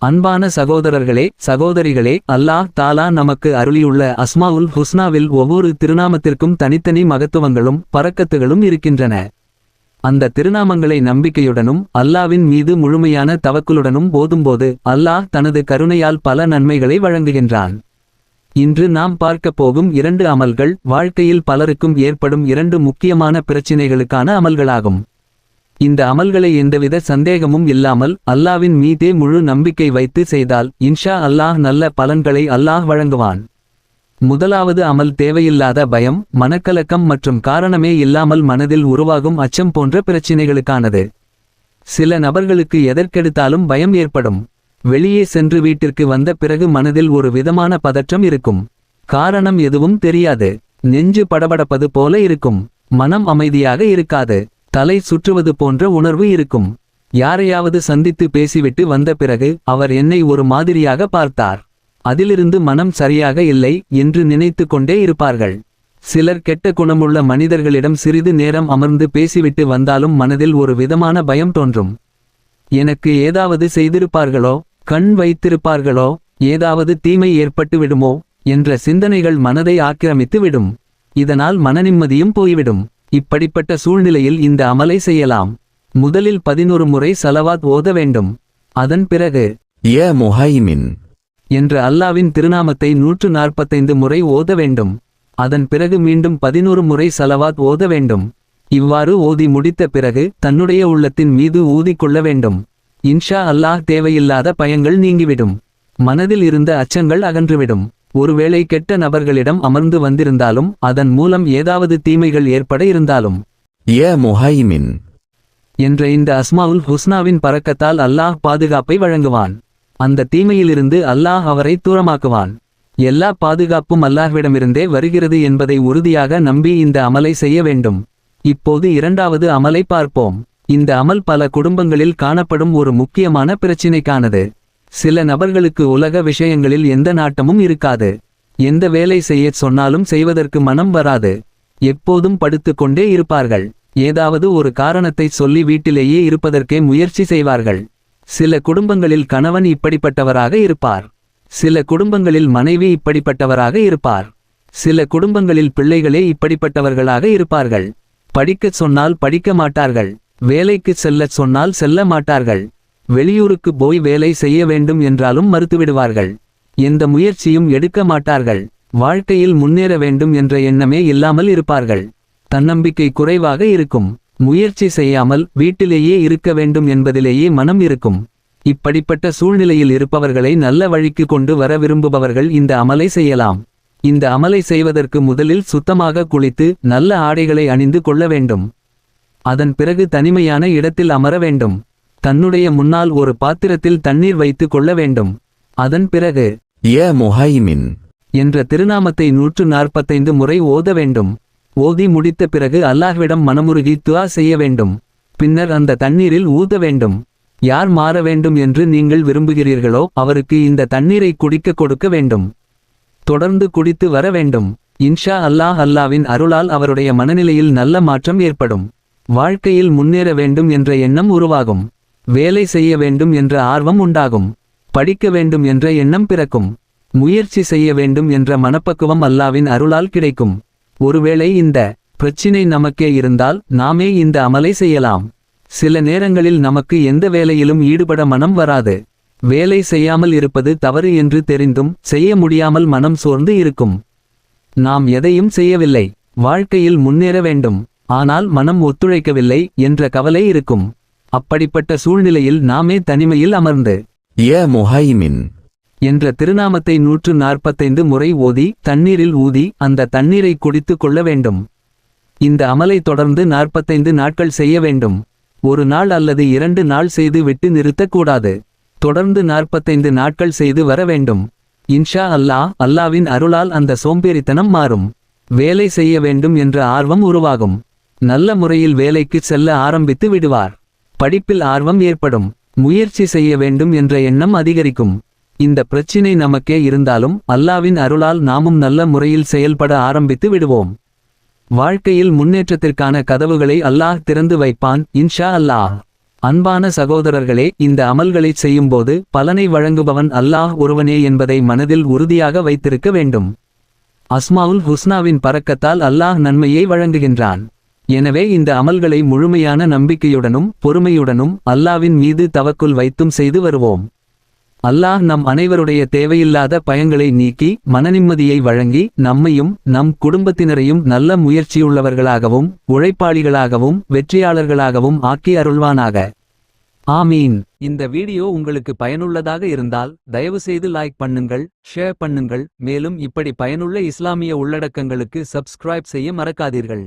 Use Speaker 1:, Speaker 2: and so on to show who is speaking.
Speaker 1: அன்பான சகோதரர்களே சகோதரிகளே, அல்லாஹ் தாலா நமக்கு அருளியுள்ள அஸ்மாவுல் ஹுஸ்னாவில் ஒவ்வொரு திருநாமத்திற்கும் தனித்தனி மகத்துவங்களும் பரக்கத்துகளும் இருக்கின்றன. அந்த திருநாமங்களை நம்பிக்கையுடனும் அல்லாவின் மீது முழுமையான தவக்குலுடனும் ஓதும்போது அல்லாஹ் தனது கருணையால் பல நன்மைகளை வழங்குகின்றான். இன்று நாம் பார்க்கப் போகும் 2 அமல்கள் வாழ்க்கையில் பலருக்கும் ஏற்படும் 2 முக்கியமான பிரச்சினைகளுக்கான அமல்களாகும். இந்த அமல்களை எந்தவித சந்தேகமும் இல்லாமல் அல்லாவின் மீதே முழு நம்பிக்கை வைத்து செய்தால் இன்ஷா அல்லாஹ் நல்ல பலன்களை அல்லாஹ் வழங்குவான். முதலாவது அமல் தேவையில்லாத பயம், மனக்கலக்கம் மற்றும் காரணமே இல்லாமல் மனதில் உருவாகும் அச்சம் போன்ற பிரச்சினைகளுக்கானது. சில நபர்களுக்கு எதற்கெடுத்தாலும் பயம் ஏற்படும். வெளியே சென்று வீட்டிற்கு வந்த பிறகு மனதில் ஒரு விதமான பதற்றம் இருக்கும். காரணம் எதுவும் தெரியாது. நெஞ்சு படபடப்பது போல இருக்கும். மனம் அமைதியாக இருக்காது. தலை சுற்றுவது போன்ற உணர்வு இருக்கும். யாரையாவது சந்தித்து பேசிவிட்டு வந்த பிறகு அவர் என்னை ஒரு மாதிரியாக பார்த்தார், அதிலிருந்து மனம் சரியாக இல்லை என்று நினைத்து கொண்டே இருப்பார்கள். சிலர் கெட்ட குணமுள்ள மனிதர்களிடம் சிறிது நேரம் அமர்ந்து பேசிவிட்டு வந்தாலும் மனதில் ஒரு விதமான பயம் தோன்றும். எனக்கு ஏதாவது செய்திருப்பார்களோ, கண் வைத்திருப்பார்களோ, ஏதாவது தீமை ஏற்பட்டு விடுமோ என்ற சிந்தனைகள் மனதை ஆக்கிரமித்து விடும். இதனால் மனநிம்மதியும் போய்விடும். இப்படிப்பட்ட சூழ்நிலையில் இந்த அமலை செய்யலாம். முதலில் 11 முறை ஸலவாத் ஓத வேண்டும். அதன் பிறகு
Speaker 2: யா முஹைமின்
Speaker 1: என்ற அல்லாவின் திருநாமத்தை 145 முறை ஓத வேண்டும். அதன் பிறகு மீண்டும் 11 முறை ஸலவாத் ஓத வேண்டும். இவ்வாறு ஓதி முடித்த பிறகு தன்னுடைய உள்ளத்தின் மீது ஊதிக்கொள்ள வேண்டும். இன்ஷா அல்லாஹ் தேவையில்லாத பயங்கள் நீங்கிவிடும். மனதில் இருந்த அச்சங்கள் அகன்றுவிடும். ஒருவேளை கெட்ட நபர்களிடம் அமர்ந்து வந்திருந்தாலும் அதன் மூலம் ஏதாவது தீமைகள் ஏற்பட இருந்தாலும்
Speaker 2: யா முஹைமின்
Speaker 1: என்ற இந்த அஸ்மாவுல் ஹுஸ்னாவின் பரக்கத்தால் அல்லாஹ் பாதுகாப்பை வழங்குவான். அந்த தீமையிலிருந்து அல்லாஹ் அவரை தூரமாக்குவான். எல்லா பாதுகாப்பும் அல்லாஹ்விடமிருந்தே வருகிறது என்பதை உறுதியாக நம்பி இந்த அமலை செய்ய வேண்டும். இப்போது 2வது அமலை பார்ப்போம். இந்த அமல் பல குடும்பங்களில் காணப்படும் ஒரு முக்கியமான பிரச்சினைக்கானது. சில நபர்களுக்கு உலக விஷயங்களில் எந்த நாட்டமும் இருக்காது. எந்த வேலை செய்யச் சொன்னாலும் செய்வதற்கு மனம் வராது. எப்போதும் படுத்து கொண்டே இருப்பார்கள். ஏதாவது ஒரு காரணத்தை சொல்லி வீட்டிலேயே இருப்பதற்கே முயற்சி செய்வார்கள். சில குடும்பங்களில் கணவன் இப்படிப்பட்டவராக இருப்பார். சில குடும்பங்களில் மனைவி இப்படிப்பட்டவராக இருப்பார். சில குடும்பங்களில் பிள்ளைகளே இப்படிப்பட்டவர்களாக இருப்பார்கள். படிக்கச் சொன்னால் படிக்க மாட்டார்கள். வேலைக்கு செல்லச் சொன்னால் செல்ல மாட்டார்கள். வெளியூருக்கு போய் வேலை செய்ய வேண்டும் என்றாலும் மறுத்துவிடுவார்கள். எந்த முயற்சியும் எடுக்க மாட்டார்கள். வாழ்க்கையில் முன்னேற வேண்டும் என்ற எண்ணமே இல்லாமல் இருப்பார்கள். தன்னம்பிக்கை குறைவாக இருக்கும். முயற்சி செய்யாமல் வீட்டிலேயே இருக்க வேண்டும் என்பதிலேயே மனம் இருக்கும். இப்படிப்பட்ட சூழ்நிலையில் இருப்பவர்களை நல்ல வழிக்கு கொண்டு வர விரும்புபவர்கள் இந்த அமலை செய்யலாம். இந்த அமலை செய்வதற்கு முதலில் சுத்தமாக குளித்து நல்ல ஆடைகளை அணிந்து கொள்ள வேண்டும். அதன் பிறகு தனிமையான இடத்தில் அமர வேண்டும். தன்னுடைய முன்னால் ஒரு பாத்திரத்தில் தண்ணீர் வைத்து கொள்ள வேண்டும். அதன் பிறகு
Speaker 2: யா முஹைமின்
Speaker 1: என்ற திருநாமத்தை 145 முறை ஓத வேண்டும். ஓதி முடித்த பிறகு அல்லாஹ்விடம் மனமுருகி துஆ செய்ய வேண்டும். பின்னர் அந்த தண்ணீரில் ஊத வேண்டும். யார் மாற வேண்டும் என்று நீங்கள் விரும்புகிறீர்களோ அவருக்கு இந்த தண்ணீரை குடிக்க கொடுக்க வேண்டும். தொடர்ந்து குடித்து வர வேண்டும். இன்ஷா அல்லாஹ் அல்லாவின் அருளால் அவருடைய மனநிலையில் நல்ல மாற்றம் ஏற்படும். வாழ்க்கையில் முன்னேற வேண்டும் என்ற எண்ணம் உருவாகும். வேலை செய்ய வேண்டும் என்ற ஆர்வம் உண்டாகும். படிக்க வேண்டும் என்ற எண்ணம் பிறக்கும். முயற்சி செய்ய வேண்டும் என்ற மனப்பக்குவம் அல்லாவின் அருளால் கிடைக்கும். ஒருவேளை இந்த பிரச்சினை நமக்கே இருந்தால் நாமே இந்த அமலை செய்யலாம். சில நேரங்களில் நமக்கு எந்த வேலையிலும் ஈடுபட மனம் வராது. வேலை செய்யாமல் இருப்பது தவறு என்று தெரிந்தும் செய்ய முடியாமல் மனம் சோர்ந்து இருக்கும். நாம் எதையும் செய்யவில்லை. வாழ்க்கையில் முன்னேற வேண்டும். ஆனால் மனம் ஒத்துழைக்கவில்லை என்ற கவலை இருக்கும். அப்படிப்பட்ட சூழ்நிலையில் நாமே தனிமையில் அமர்ந்து
Speaker 2: யா முஹைமின்
Speaker 1: என்ற திருநாமத்தை 145 முறை ஓதி தண்ணீரில் ஊதி அந்த தண்ணீரை குடித்து கொள்ள வேண்டும். இந்த அமலை தொடர்ந்து 45 நாட்கள் செய்ய வேண்டும். ஒரு நாள் அல்லது 2 நாள் செய்து விட்டு நிறுத்தக்கூடாது. தொடர்ந்து 45 நாட்கள் செய்து வர வேண்டும். இன்ஷா அல்லாஹ் அல்லாவின் அருளால் அந்த சோம்பேறித்தனம் மாறும். வேலை செய்ய வேண்டும் என்ற ஆர்வம் உருவாகும். நல்ல முறையில் வேலைக்கு செல்ல ஆரம்பித்து விடுவார். படிப்பில் ஆர்வம் ஏற்படும். முயற்சி செய்ய வேண்டும் என்ற எண்ணம் அதிகரிக்கும். இந்த பிரச்சினை நமக்கே இருந்தாலும் அல்லாவின் அருளால் நாமும் நல்ல முறையில் செயல்பட ஆரம்பித்து விடுவோம். வாழ்க்கையில் முன்னேற்றத்திற்கான கதவுகளை அல்லாஹ் திறந்து வைப்பான் இன்ஷா அல்லாஹ். அன்பான சகோதரர்களே, இந்த அமல்களைச் செய்யும்போது பலனை வழங்குபவன் அல்லாஹ் ஒருவனே என்பதை மனதில் உறுதியாக வைத்திருக்க வேண்டும். அஸ்மாவுல் ஹுஸ்னாவின் பரக்கத்தால் அல்லாஹ் நன்மையை வழங்குகின்றான். எனவே இந்த அமல்களை முழுமையான நம்பிக்கையுடனும் பொறுமையுடனும் அல்லாவின் மீது தவக்குல் வைத்தும் செய்து வருவோம். அல்லாஹ் நம் அனைவருடைய தேவையில்லாத பயங்களை நீக்கி மனநிம்மதியை வழங்கி நம்மையும் நம் குடும்பத்தினரையும் நல்ல முயற்சியுள்ளவர்களாகவும் உழைப்பாளிகளாகவும் வெற்றியாளர்களாகவும் ஆக்கி அருள்வானாக. ஆமீன். இந்த வீடியோ உங்களுக்கு பயனுள்ளதாக இருந்தால் தயவுசெய்து லைக் பண்ணுங்கள், ஷேர் பண்ணுங்கள். மேலும் இப்படி பயனுள்ள இஸ்லாமிய உள்ளடக்கங்களுக்கு சப்ஸ்கிரைப் செய்ய மறக்காதீர்கள்.